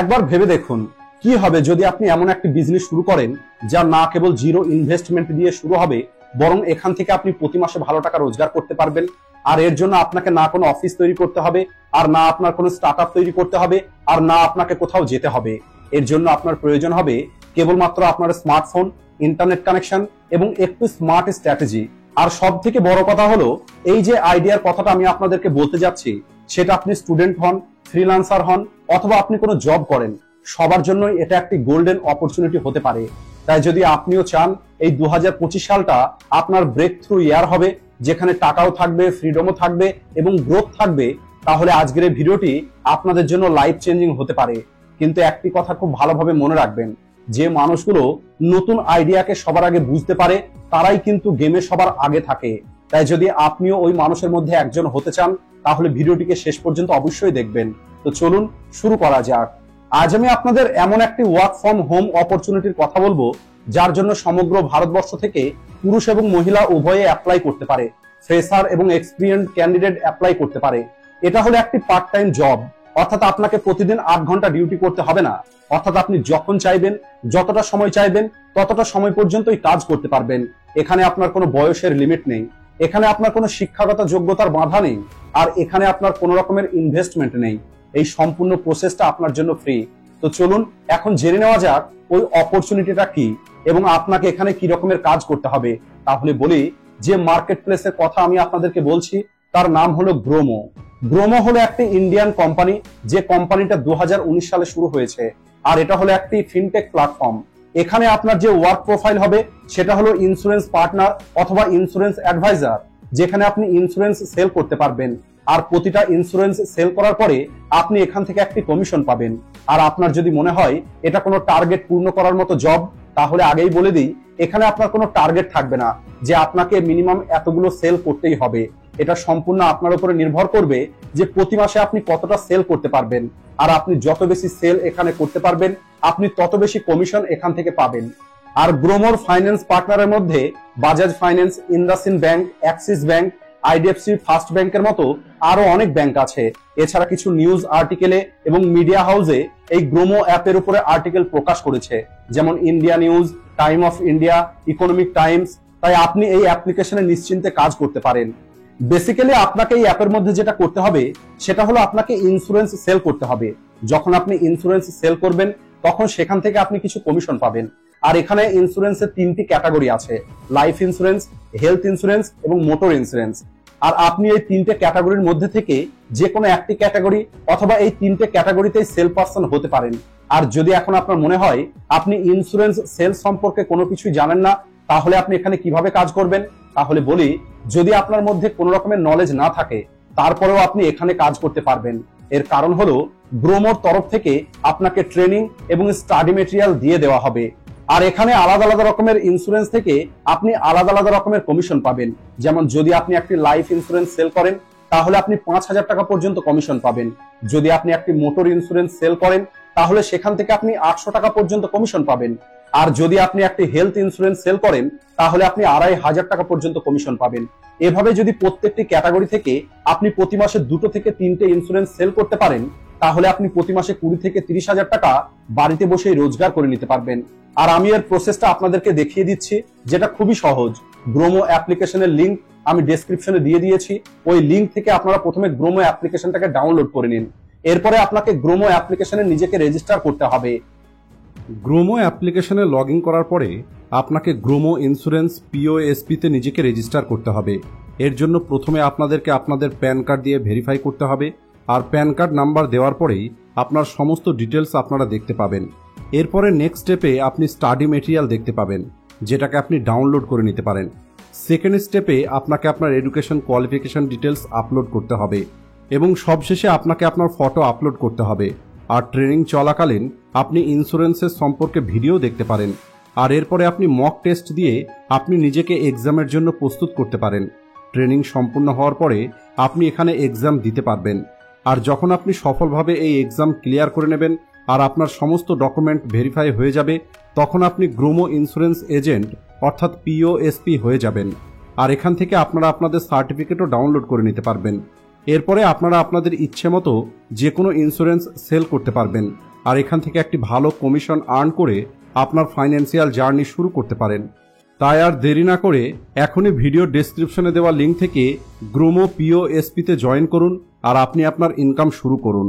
একবার ভেবে দেখুন কি হবে যদি আপনি এমন একটি বিজনেস শুরু করেন যা না কেবল জিরো ইনভেস্টমেন্ট দিয়ে শুরু হবে, বরং এখান থেকে আপনি প্রতি মাসে ভালো টাকা রোজগার করতে পারবেন। আর এর জন্য আপনাকে না কোনো অফিস তৈরি করতে হবে, আর না আপনার কোনো স্টার্টআপ তৈরি করতে হবে, আর না আপনাকে কোথাও যেতে হবে। এর জন্য আপনার প্রয়োজন হবে কেবলমাত্র আপনার স্মার্টফোন, ইন্টারনেট কানেকশন এবং একটু স্মার্ট স্ট্র্যাটেজি। আর সব থেকে বড় কথা হলো, এই যে আইডিয়ার কথাটা আমি আপনাদেরকে বলতে যাচ্ছি, সেটা আপনি স্টুডেন্ট হন, ফ্রিল্যান্সার হন, অথবা আপনি কোনো জব করেন, সবার জন্যই এটা একটি গোল্ডেন অপরচুনিটি হতে পারে। তাই যদি আপনিও চান এই 2025 সালটা আপনার ব্রেক থ্রু ইয়ার হবে, যেখানে টাকাও থাকবে, ফ্রিডমও থাকবে এবং গ্রোথ থাকবে, তাহলে আজকের এই ভিডিওটি আপনাদের জন্য লাইফ চেঞ্জিং হতে পারে। কিন্তু একটি কথা খুব ভালোভাবে মনে রাখবেন, যে মানুষগুলো নতুন আইডিয়াকে সবার আগে বুঝতে পারে, তারাই কিন্তু গেমে সবার আগে থাকে। তাই যদি আপনিও ওই মানুষের মধ্যে একজন হতে চান, তাহলে ভিডিওটিকে শেষ পর্যন্ত অবশ্যই দেখবেন। তো চলুন শুরু করা যাক। আজ আমি আপনাদের এমন একটি ওয়ার্ক ফ্রম হোম অপরচুনিটির কথা বলবো, যার জন্য সমগ্র ভারতবর্ষ থেকে পুরুষ এবং মহিলা উভয়ে অ্যাপ্লাই করতে পারে। ফ্রেশার এবং এক্সপিরিয়েন্সড ক্যান্ডিডেট অ্যাপ্লাই করতে পারে। এটা হলো একটি পার্ট টাইম জব, অর্থাৎ আপনাকে প্রতিদিন 8 ঘন্টা ডিউটি করতে হবে না। অর্থাৎ আপনি যখন চাইবেন, যতটা সময় চাইবেন, ততটা সময় পর্যন্তই কাজ করতে পারবেন। এখানে আপনার কোনো বয়সের লিমিট নেই, এখানে আপনার কোনো শিক্ষাগত যোগ্যতার বাধা নেই, আর এখানে আপনার কোনো রকমের ইনভেস্টমেন্ট নেই। এই সম্পূর্ণ প্রসেসটা আপনার জন্য ফ্রি। তো চলুন এখন জেনে নেওয়া যাক ওই অপরচুনিটিটা কি এবং আপনাকে এখানে কি রকমের কাজ করতে হবে। তাহলে বলি, যে মার্কেট প্লেসের কথা আমি আপনাদেরকে বলছি তার নাম হলো গ্রোমো। গ্রোমো হলো একটি ইন্ডিয়ান কোম্পানি, যে কোম্পানিটা 2019 সালে শুরু হয়েছে। আর এটা হলো একটি ফিনটেক প্ল্যাটফর্ম। এখানে আপনার যে ওয়ার্ক প্রোফাইল হবে সেটা হলো ইন্স্যুরেন্স পার্টনার অথবা ইন্স্যুরেন্স অ্যাডভাইজার, যেখানে আপনি ইন্স্যুরেন্স সেল করতে পারবেন। আর প্রতিটা ইন্স্যুরেন্স সেল করার পরে আপনি এখান থেকে একটি কমিশন পাবেন। আর আপনার যদি মনে হয় এটা কোনো টার্গেট পূর্ণ করার মতো জব, তাহলে আগেই বলে দিই, এখানে আপনার কোনো টার্গেট থাকবে না যে আপনাকে মিনিমাম এতগুলো সেল করতেই হবে। এটা সম্পূর্ণ আপনার উপরে নির্ভর করবে যে প্রতি মাসে আপনি কতটা সেল করতে পারবেন। আর আপনি যত বেশি সেল এখানে করতে পারবেন, আপনি তত বেশি কমিশন এখান থেকে পাবেন। আর গ্রোমোর ফাইন্যান্স পার্টনারের মধ্যে Bajaj finance, ইন্দাসিন bank, Axis bank, IDFC first ব্যাংকের মতো আরো অনেক ব্যাংক আছে। এছাড়া কিছু নিউজ আর্টিকেলে এবং মিডিয়া হাউসে এই গ্রোমো অ্যাপের উপরে আর্টিকেল প্রকাশ করেছে, যেমন India news, time of India, economic Times. তাই আপনি এই অ্যাপ্লিকেশনে নিশ্চিন্তে কাজ করতে পারেন। বেসিক্যালি আপনাকে এই অ্যাপের মধ্যে যেটা করতে হবে সেটা হলো আপনাকে ইন্স্যুরেন্স সেল করতে হবে। যখন আপনি ইন্স্যুরেন্স সেল করবেন, তখন সেখান থেকে আপনি কিছু কমিশন পাবেন। আর এখানে ইন্স্যুরেন্সের 3টি ক্যাটাগরি আছে: লাইফ ইন্স্যুরেন্স, হেলথ ইন্স্যুরেন্স এবং মোটর ইন্স্যুরেন্স। আর আপনি এই 3টে ক্যাটাগরির মধ্যে থেকে যে কোনো একটি ক্যাটাগরি অথবা এই 3টে ক্যাটাগরিতেই সেল পারসন হতে পারেন। আর যদি এখন আপনার মনে হয় আপনি ইন্স্যুরেন্স সেল সম্পর্কে কোনো কিছুই জানেন না, তাহলে আপনি এখানে কিভাবে কাজ করবেন? তাহলে বলি, যদি আপনার মধ্যে কোনো রকমের নলেজ না থাকে, তারপরেও আপনি এখানে কাজ করতে পারবেন। এর কারণ হলো গ্রোমোর তরফ থেকে আপনাকে ট্রেনিং এবং স্টাডি মেটেরিয়াল দিয়ে দেওয়া হবে। আর এখানে আলাদা আলাদা রকমের ইন্স্যুরেন্স থেকে আপনি আলাদা আলাদা রকমের কমিশন পাবেন। যেমন যদি আপনি একটি লাইফ ইন্স্যুরেন্স সেল করেন, তাহলে আপনি 5,000 টাকা পর্যন্ত কমিশন পাবেন। যদি আপনি একটি মোটর ইন্স্যুরেন্স সেল করেন, তাহলে সেখান থেকে আপনি 800 টাকা পর্যন্ত কমিশন পাবেন। আর যদি আপনি একটি হেলথ ইন্স্যুরেন্স সেল করেন, তাহলে আপনি 2,500 টাকা পর্যন্ত কমিশন পাবেন। এভাবে যদি প্রত্যেকটি ক্যাটাগরি থেকে আপনি প্রতি মাসে 2 থেকে 3টে ইন্স্যুরেন্স সেল করতে পারেন, তাহলে আপনি প্রতি মাসে 20 থেকে 30,000 টাকা বাড়িতে বসেই রোজগার করে নিতে পারবেন। আর আমি এর প্রসেসটা আপনাদেরকে দেখিয়ে দিচ্ছি, যেটা খুবই সহজ। গ্রোমো অ্যাপ্লিকেশনের লিংক আমি ডেসক্রিপশনে দিয়ে দিয়েছি। ওই লিংক থেকে আপনারা প্রথমে গ্রোমো অ্যাপ্লিকেশনটাকে ডাউনলোড করে নিন। এরপরে আপনাকে গ্রোমো অ্যাপ্লিকেশনে নিজেকে রেজিস্টার করতে হবে। গ্রোমো অ্যাপ্লিকেশনে লগ ইন করার পরে আপনাকে গ্রোমো ইন্স্যুরেন্স পিওএসপিতে নিজেকে রেজিস্টার করতে হবে। এর জন্য প্রথমে আপনাদেরকে আপনাদের প্যান কার্ড দিয়ে ভেরিফাই করতে হবে। আর প্যান কার্ড নাম্বার দেওয়ার পরেই আপনার সমস্ত ডিটেলস আপনারা দেখতে পাবেন। এরপরে নেক্সট স্টেপে আপনি স্টাডি মেটেরিয়াল দেখতে পাবেন, যেটাকে আপনি ডাউনলোড করে নিতে পারেন। সেকেন্ড স্টেপে আপনাকে আপনার এডুকেশন কোয়ালিফিকেশন ডিটেলস আপলোড করতে হবে এবং সবশেষে আপনাকে আপনার ফটো আপলোড করতে হবে। আর ট্রেনিং চলাকালীন আপনি ইন্স্যুরেন্সের সম্পর্কে ভিডিও দেখতে পারেন। আর এরপরে আপনি মক টেস্ট দিয়ে আপনি নিজেকে এক্সামের জন্য প্রস্তুত করতে পারেন। ট্রেনিং সম্পূর্ণ হওয়ার পরে আপনি এখানে এক্সাম দিতে পারবেন। আর যখন আপনি সফলভাবে এই এক্সাম ক্লিয়ার করে নেবেন আর আপনার সমস্ত ডকুমেন্ট ভেরিফাই হয়ে যাবে, তখন আপনি গ্রোমো ইন্স্যুরেন্স এজেন্ট অর্থাৎ পিওএসপি হয়ে যাবেন। আর এখান থেকে আপনারা আপনাদের সার্টিফিকেটও ডাউনলোড করে নিতে পারবেন। এরপরে আপনারা আপনাদের ইচ্ছে মতো যে কোনো ইন্স্যুরেন্স সেল করতে পারবেন। আর এখান থেকে একটি ভালো কমিশন আর্ন করে আপনার ফাইন্যান্সিয়াল জার্নি শুরু করতে পারেন। তাই আর দেরি না করে এখনই ভিডিও ডেসক্রিপশনে দেওয়া লিঙ্ক থেকে গ্রোমো পিওএসপিতে জয়েন করুন আর আপনি আপনার ইনকাম শুরু করুন।